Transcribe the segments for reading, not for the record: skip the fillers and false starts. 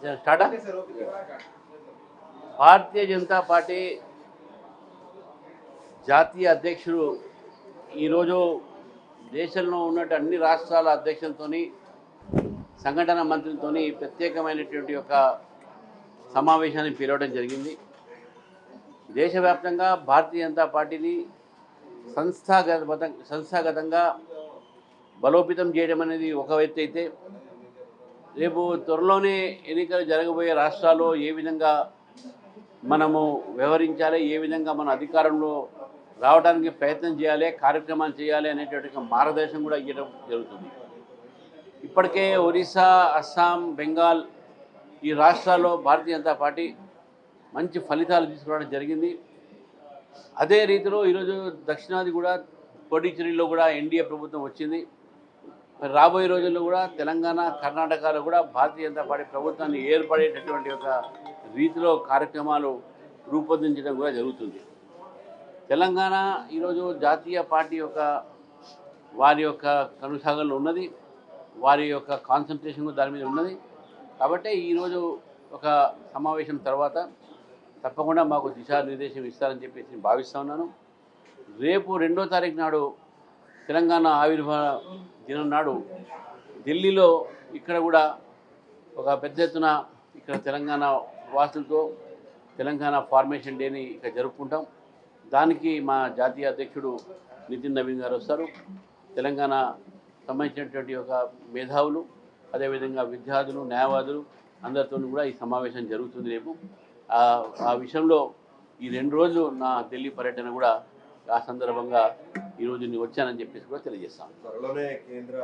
స్టార్టా Bharatiya Janata party జాతీయ అధ్యక్షుడు ఈరోజు దేశంలో ఉన్నట్టు అన్ని రాష్ట్రాల అధ్యక్షులతో సంఘటన మంత్రులతో ప్రత్యేకమైనటువంటి ఒక సమావేశాన్ని పిలవడం జరిగింది. దేశవ్యాప్తంగా భారతీయ జనతా పార్టీని సంస్థాగతంగా బలోపేతం చేయడం అనేది ఒక వ్యక్తి అయితే, రేపు త్వరలోనే ఎన్నికలు జరగబోయే రాష్ట్రాల్లో ఏ విధంగా మనము వ్యవహరించాలి, ఏ విధంగా మన అధికారంలో రావడానికి ప్రయత్నం చేయాలి, కార్యక్రమాలు చేయాలి అనేటువంటి మార్గదర్శనం కూడా ఇవ్వడం జరుగుతుంది. ఇప్పటికే ఒరిస్సా, అస్సాం, బెంగాల్ ఈ రాష్ట్రాల్లో భారతీయ జనతా పార్టీ మంచి ఫలితాలు తీసుకురావడం జరిగింది. అదే రీతిలో ఈరోజు దక్షిణాది కూడా పుదుచ్చేరిలో కూడా ఎన్డీఏ ప్రభుత్వం వచ్చింది. మరి రాబోయే రోజుల్లో కూడా తెలంగాణ, కర్ణాటకలో కూడా భారతీయ జనతా పార్టీ ప్రభుత్వాన్ని ఏర్పడేటటువంటి ఒక రీతిలో కార్యక్రమాలు రూపొందించడం కూడా జరుగుతుంది. తెలంగాణ ఈరోజు జాతీయ పార్టీ యొక్క వారి యొక్క కొనసాగంలో ఉన్నది, వారి యొక్క కాన్సన్ట్రేషన్ దాని మీద ఉన్నది. కాబట్టి ఈరోజు ఒక సమావేశం తర్వాత తప్పకుండా మాకు దిశానిర్దేశం ఇస్తారని చెప్పేసి భావిస్తూ ఉన్నాను. రేపు 2వ తారీఖు నాడు తెలంగాణ ఆవిర్భావ దినం నాడు ఢిల్లీలో ఇక్కడ కూడా ఒక పెద్ద ఎత్తున ఇక్కడ తెలంగాణ వాసులతో తెలంగాణ ఫార్మేషన్ డేని ఇక్కడ జరుపుకుంటాం. దానికి మా జాతీయ అధ్యక్షుడు నితిన్ నవీన్ గారు వస్తారు. తెలంగాణ సంబంధించినటువంటి ఒక మేధావులు, అదేవిధంగా విద్యార్థులు, న్యాయవాదులు అందరితో కూడా ఈ సమావేశం జరుగుతుంది రేపు. ఆ విషయంలో ఈ 2 రోజులు నా ఢిల్లీ పర్యటన కూడా ఆ సందర్భంగా ఈరోజు నేను వచ్చానని చెప్పేసి కూడా తెలియజేస్తాను. త్వరలోనే కేంద్ర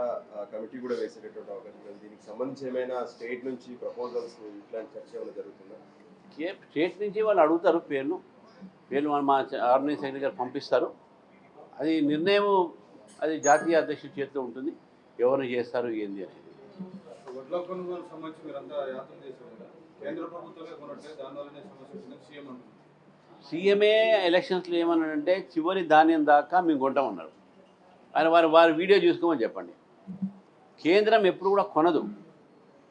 కమిటీ కూడా వేసేటటువంటి అవకాశం ఉంది. దీనికి సంబంధించి ఏమైనా స్టేట్ నుంచి ప్రపోజల్స్ ఇట్లాంటి చర్చ ఏమైనా జరుగుతుందా? స్టేట్ నుంచి వాళ్ళు అడుగుతారు పేర్లు మా ఆర్గనైజ్ సెక్రటరీ గారు పంపిస్తారు. అది నిర్ణయం అది జాతీయ అధ్యక్షుడి చేతిలో ఉంటుంది, ఎవరు చేస్తారు ఏంది అనేది. సీఎంఏ ఎలక్షన్స్లో ఏమన్నాడంటే చివరి ధాన్యం దాకా మేము కొంటామన్నారు. ఆయన వారి వీడియో చూసుకోమని చెప్పండి. కేంద్రం ఎప్పుడు కూడా కొనదు,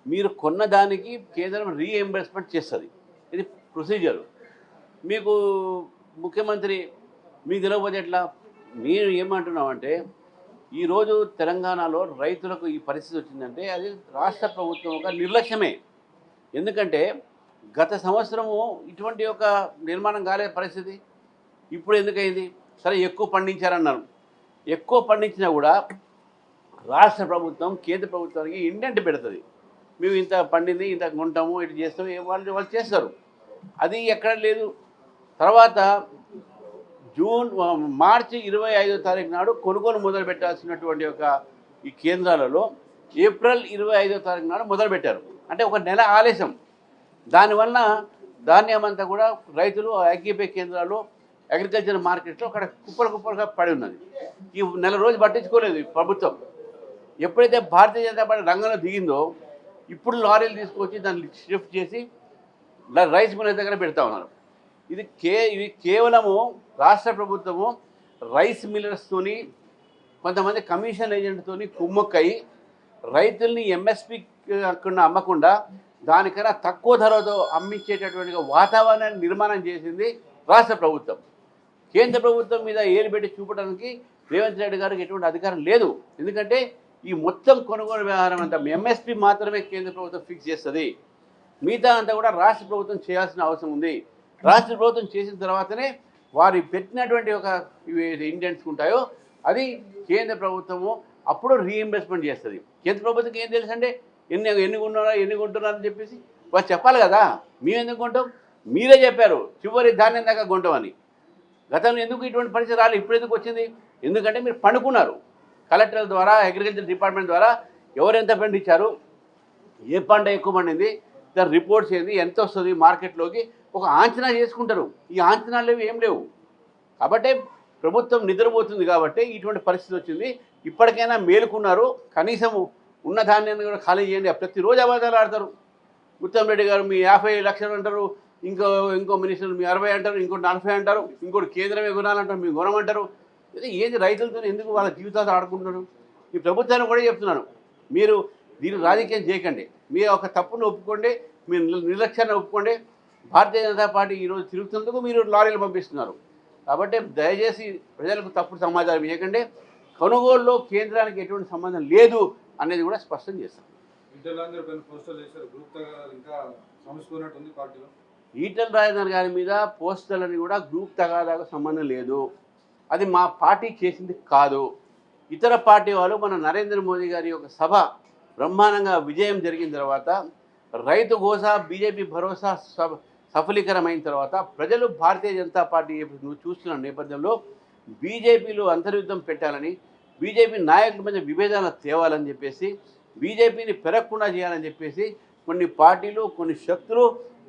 మీరు కొన్న దానికి కేంద్రం రీఎంబర్స్మెంట్ చేస్తుంది. ఇది ప్రొసీజరు. మీకు ముఖ్యమంత్రి మీకు తెలియకపోతే ఎట్లా? మీరు ఏమంటున్నామంటే ఈరోజు తెలంగాణలో రైతులకు ఈ పరిస్థితి వచ్చిందంటే అది రాష్ట్ర ప్రభుత్వం ఒక నిర్లక్ష్యమే. ఎందుకంటే గత సంవత్సరము ఇటువంటి ఒక నిర్మాణం కాలే పరిస్థితి, ఇప్పుడు ఎందుకైంది? సరే ఎక్కువ పండించారన్నారు, ఎక్కువ పండించినా కూడా రాష్ట్ర ప్రభుత్వం కేంద్ర ప్రభుత్వానికి ఇండెంట్ పెడుతుంది. మేము ఇంత పండింది ఇంత కొంటాము, ఇటు చేస్తాము, వాళ్ళు చేస్తారు. అది ఎక్కడ లేదు. తర్వాత మార్చి 25వ తారీఖు నాడు కొనుగోలు మొదలు పెట్టాల్సినటువంటి ఒక ఈ కేంద్రాలలో ఏప్రిల్ 25వ తారీఖు నాడు మొదలుపెట్టారు. అంటే ఒక నెల ఆలస్యం. దానివల్ల ధాన్యం అంతా కూడా రైతులు ఐక్యపై కేంద్రాల్లో అగ్రికల్చర్ మార్కెట్లో అక్కడ కుప్పలుగా పడి ఉన్నది. ఈ నెల రోజు పట్టించుకోలేదు ప్రభుత్వం. ఎప్పుడైతే భారతీయ జనతా పార్టీ రంగంలో దిగిందో ఇప్పుడు లారీలు తీసుకొచ్చి దాన్ని షిఫ్ట్ చేసి రైస్ మిల్ దగ్గర పెడతా ఉన్నారు. ఇది కేవలము రాష్ట్ర ప్రభుత్వము రైస్ మిల్లర్స్తోని కొంతమంది కమిషన్ ఏజెంట్తోని కుమ్మక్కయి రైతుల్ని ఎంఎస్పి అమ్మకుండా దానికన్నా తక్కువ ధరతో అమ్మించేటటువంటి వాతావరణాన్ని నిర్మాణం చేసింది రాష్ట్ర ప్రభుత్వం. కేంద్ర ప్రభుత్వం మీద ఏలు పెట్టి చూపడానికి రేవంత్ రెడ్డి గారికి ఎటువంటి అధికారం లేదు. ఎందుకంటే ఈ మొత్తం కొనుగోలు వ్యవహారం అంతా ఎంఎస్పి మాత్రమే కేంద్ర ప్రభుత్వం ఫిక్స్ చేస్తుంది. మిగతా అంతా కూడా రాష్ట్ర ప్రభుత్వం చేయాల్సిన అవసరం ఉంది. రాష్ట్ర ప్రభుత్వం చేసిన తర్వాతనే వారు పెట్టినటువంటి ఒక ఇండెంట్స్ ఉంటాయో అది కేంద్ర ప్రభుత్వము అప్పుడు రీఎంబర్స్మెంట్ చేస్తుంది. కేంద్ర ప్రభుత్వంకి ఏం తెలుసు అంటే ఎన్ని కొంటున్నారని చెప్పేసి వాళ్ళు చెప్పాలి కదా. మేము ఎందుకు కొంటాం? మీరే చెప్పారు చివరి ధాన్యం దాకా కొంటామని. గతంలో ఎందుకు ఇటువంటి పరిస్థితి రాలేదు, ఇప్పుడు ఎందుకు వచ్చింది? ఎందుకంటే మీరు పండుకున్నారు. కలెక్టర్ల ద్వారా, అగ్రికల్చర్ డిపార్ట్మెంట్ ద్వారా ఎవరెంత పండించారు, ఏ పంట ఎక్కువ పండింది, దాని రిపోర్ట్స్ ఏంది, ఎంత వస్తుంది మార్కెట్లోకి ఒక అంచనా చేసుకుంటారు. ఈ అంచనాలు ఏం లేవు. కాబట్టి ప్రభుత్వం నిద్రపోతుంది కాబట్టి ఇటువంటి పరిస్థితి వచ్చింది. ఇప్పటికైనా మేలుకున్నారు. కనీసం ఉన్న ధాన్యాన్ని కూడా ఖాళీ చేయండి. ప్రతిరోజు అబద్ధాలు ఆడతారు. ఉత్తమ్ రెడ్డి గారు మీ 50 లక్షలు అంటారు, ఇంకో మినిస్టర్ మీ 60 అంటారు, ఇంకోటి 40 అంటారు, ఇంకోటి కేంద్రమే కొనాలంటారు, మీరు కొనమంటారు. ఏది రైతులతో ఎందుకు వాళ్ళ జీవితాలు ఆడుకుంటున్నారు? ఈ ప్రభుత్వాన్ని కూడా చెప్తున్నాను, మీరు దీన్ని రాజకీయం చేయకండి. మీ ఒక తప్పును ఒప్పుకోండి, మీరు నిర్లక్ష్యాన్ని ఒప్పుకోండి. భారతీయ జనతా పార్టీ ఈరోజు తిరుగుతున్నందుకు మీరు లారీలు పంపిస్తున్నారు. కాబట్టి దయచేసి ప్రజలకు తప్పుడు సమాచారం ఇవ్వకండి. కొనుగోలులో కేంద్రానికి ఎటువంటి సంబంధం లేదు అనేది కూడా స్పష్టం చేస్తాం. ఈటల రాజేందర్ గారి మీద పోస్టర్లని కూడా గ్రూప్ తగాదాకు సంబంధం లేదు. అది మా పార్టీ చేసింది కాదు. ఇతర పార్టీ వాళ్ళు మన నరేంద్ర మోదీ గారి యొక్క సభ బ్రహ్మాండంగా విజయం జరిగిన తర్వాత రైతు గోసా బీజేపీ భరోసా సఫలీకరమైన తర్వాత ప్రజలు భారతీయ జనతా పార్టీ నువ్వు చూస్తున్న నేపథ్యంలో బీజేపీలో అంతర్యుద్ధం పెట్టాలని, బీజేపీ నాయకుల మధ్య విభేదాలను తేవాలని చెప్పేసి, బీజేపీని పెరగకుండా చేయాలని చెప్పేసి కొన్ని పార్టీలు, కొన్ని శక్తులు,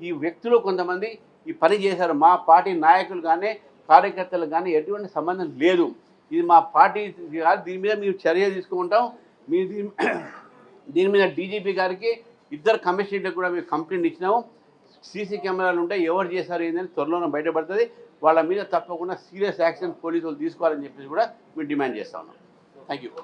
ఈ వ్యక్తులు కొంతమంది ఈ పని చేశారు. మా పార్టీ నాయకులు కానీ కార్యకర్తలు కానీ ఎటువంటి సంబంధం లేదు. ఇది మా పార్టీ కాదు. దీని మీద మేము చర్య తీసుకుంటాం. మీరు దీని మీద డీజీపీ గారికి 2 కమిషనర్లకు కూడా మేము కంప్లైంట్ ఇచ్చినాము. సీసీ కెమెరాలు ఉంటాయి, ఎవరు చేశారు ఏంటని త్వరలోనే బయటపడుతుంది. వాళ్ళ మీద తప్పకుండా సీరియస్ యాక్షన్ పోలీసులు తీసుకోవాలని చెప్పేసి కూడా మేము డిమాండ్ చేస్తా ఉన్నాం. Thank you.